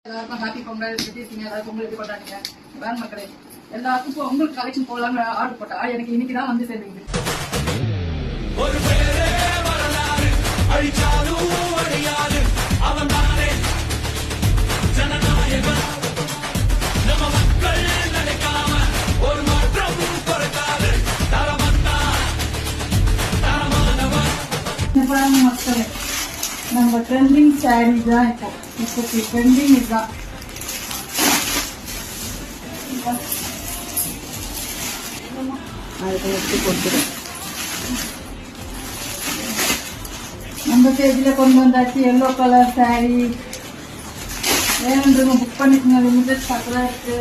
எல்லாருக்கும் ஹாப்பி பொங்கல். எப்படி இருக்கீங்க? எல்லாரும் பொங்கல் எப்படி கொண்டாடுங்க? வேன் மக்களே, எல்லாருக்கும் இப்போ உங்களுக்கு கலெக்ஷன் போடலாம்னு ஆர்டர் போட்டா எனக்கு இன்னைக்கு தான் வந்து சேர்ந்துருக்குது. மக்களே, நம்ம ட்ரெண்டிங் சாரி தான் இப்போ ட்ரெண்டிங் இதுதான். நம்ம பேஜில் கொண்டு வந்தாச்சு எல்லோ கலர் சாரி. வேணுன்றவங்க புக் பண்ணிக்கோங்க. லிமிடெட் ஸ்டாக் தான் இருக்கு.